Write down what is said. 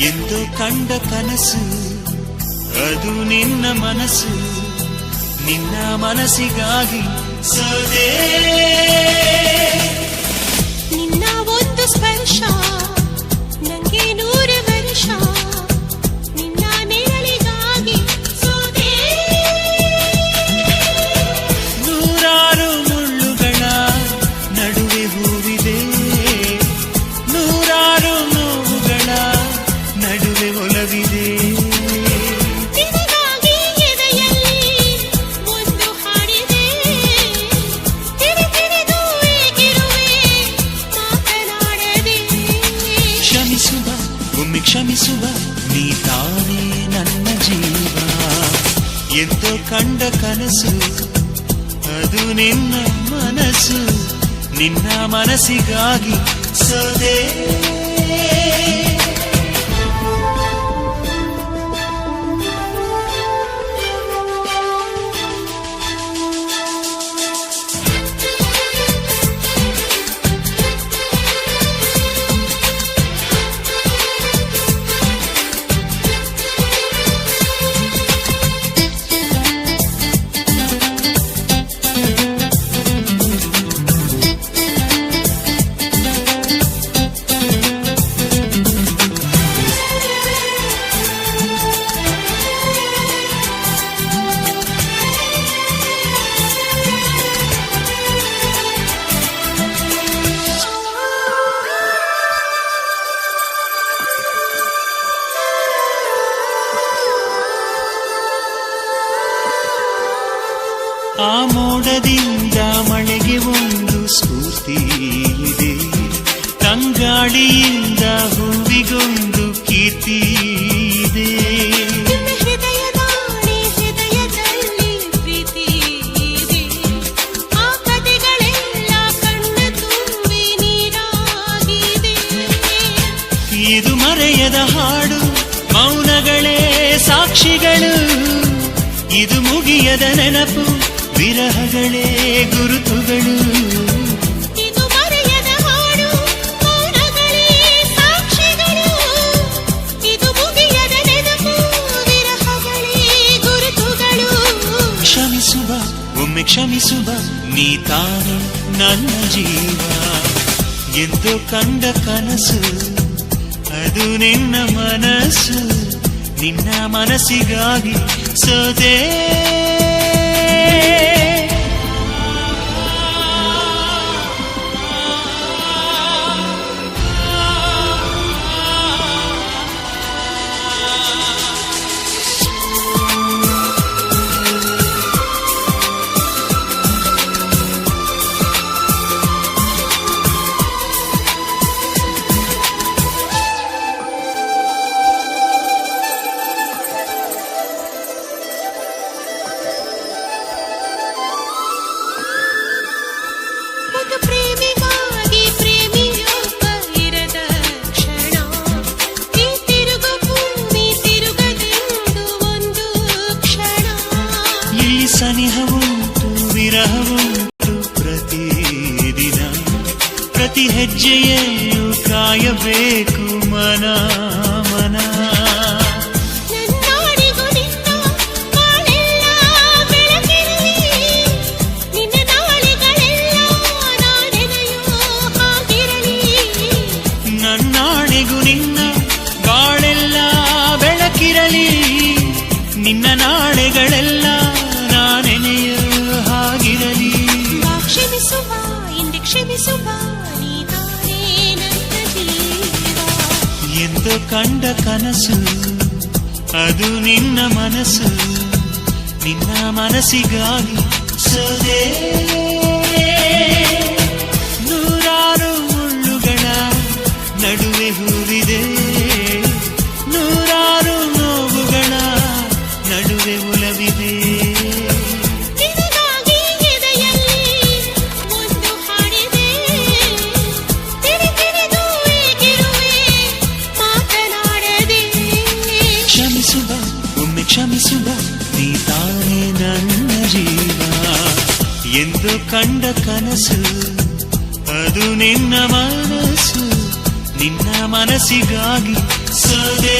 ಎಂದು ಕಂಡ ಕನಸು ಅದು ನಿನ್ನ ಮನಸ್ಸು, ನಿನ್ನ ಮನಸ್ಸಿಗಾಗಿ ಸೋದೆ. ನಿನ್ನ ಒಂದು ಸ್ಪರ್ಶ ನಂಗೆ 100 ವರ್ಷ, ನಿನ್ನ ನೆರಳಿಗಾಗಿ ಸೋದೆ. ನೂರಾರು ಮುಳ್ಳುಗಳ ನಡುವೆ ಹೂವಿದೆ, ನೂರಾರು ನೋವುಗಳ ನಡುವೆ ಒಲವಿದೆ. ಕ್ಷಮಿಸುವ ನೀ ತಾನೇ ನನ್ನ ಜೀವ, ಎಂದು ಕಂಡ ಕನಸು ಅದು ನಿನ್ನ ಮನಸ್ಸು, ನಿನ್ನ ಮನಸ್ಸಿಗಾಗಿ ಸೋದೆ. ಆ ಮೋಡದಿಂದ ಮಳೆಗೆ ಒಂದು ಸ್ಫೂರ್ತಿ ಇದೆ, ತಂಗಾಳಿಯಿಂದ ಹೂವಿಗೊಂದು ಕೀರ್ತಿ ಇದೆ. ಹೃದಯದಲ್ಲಿ ಪ್ರೀತಿ ಇದೆ, ಆ ಕಥೆಗಳೆಲ್ಲ ಕಣ್ಣ ತುಂಬಿ ನೀರಾಗಿದೆ. ಇದು ಮರೆಯದ ಹಾಡು, ಮೌನಗಳೇ ಸಾಕ್ಷಿಗಳು, ಇದು ಮುಗಿಯದ ನೆನಪು, ವಿರಹಗಳೇ ಗುರುತುಗಳು. ಇದು ಮರೆಯದ ಹಾಡು, ಮೌನಗಳೇ ಸಾಕ್ಷಿಗಳು, ಇದು ಮುಗಿಯದ ನೆನಪು, ವಿರಹಗಳೇ ಗುರುತುಗಳು. ಕ್ಷಮಿಸುವ ಒಮ್ಮೆ ಕ್ಷಮಿಸುವ ನೀ ತಾನೇ ನನ್ನ ಜೀವ, ಎಂದು ಕಂಡ ಕನಸು ಅದು ನಿನ್ನ ಮನಸ್ಸು, ನಿನ್ನ ಮನಸ್ಸಿಗಾಗಿ ಸೋದೆ. ಪ್ರೇಮಿಗಾಗಿ ಪ್ರೇಮಿಯೊಬ್ಬ ಇರದ ಕ್ಷಣ, ಈ ತಿರುಗು ಭೂಮಿ ತಿರುಗದೆಂದು ಒಂದು ಕ್ಷಣ. ಈ ಸನಿಹವುಂಟು ವಿರಹವುಂಟು ಪ್ರತಿದಿನ, ಪ್ರತಿ ಹೆಜ್ಜೆಯಲ್ಲೂ ಕಾಯಬೇಕು ಮನ ಮನ. ನನ್ನಾಣೆಗೂ ನಿನ್ನ ಬಾಳೆಲ್ಲ ಬೆಳಕಿರಲಿ, ನಿನ್ನ ನಾಳೆಗಳೆಲ್ಲ ನಾನೆನೆಯೋ ಹಾಗಿರಲಿ. ಕ್ಷಮಿಸುವ ಇಂದು ಕ್ಷಮಿಸುವ ನೀ ತಾನೇ ನನ್ನ ಜೀವ, ಎಂದು ಕಂಡ ಕನಸು ಅದು ನಿನ್ನ ಮನಸ್ಸು, ನಿನ್ನ ಮನಸ್ಸಿಗಾಗಿ ಸೋದೆ. ನೂರಾರು ಮುಳ್ಳುಗಳ ನಡುವೆ ಹೂವಿದೆ, ನೂರಾರು ನೋವುಗಳ ನಡುವೆ ಒಲವಿದೆ. ನಿನಗಾಗಿ ಎದೆಯಲ್ಲಿ ಒಂದು ಹಾಡಿದೆ, ತಿರುಗಿರಿದು ಏಗಿರುವೆ ಮಾತನಾಡದೆ. ಕ್ಷಮಿಸುವ ಒಮ್ಮೆ ಕ್ಷಮಿಸುವ ನೀ ತಾನೇ ನನ್ನ ಜೀವ, ಎಂದು ಕಂಡ ಕನಸು ಅದು ನಿನ್ನ ಮನಸ್ಸು, ನಿನ್ನ ಮನಸ್ಸಿಗಾಗಿ ಸೋದೆ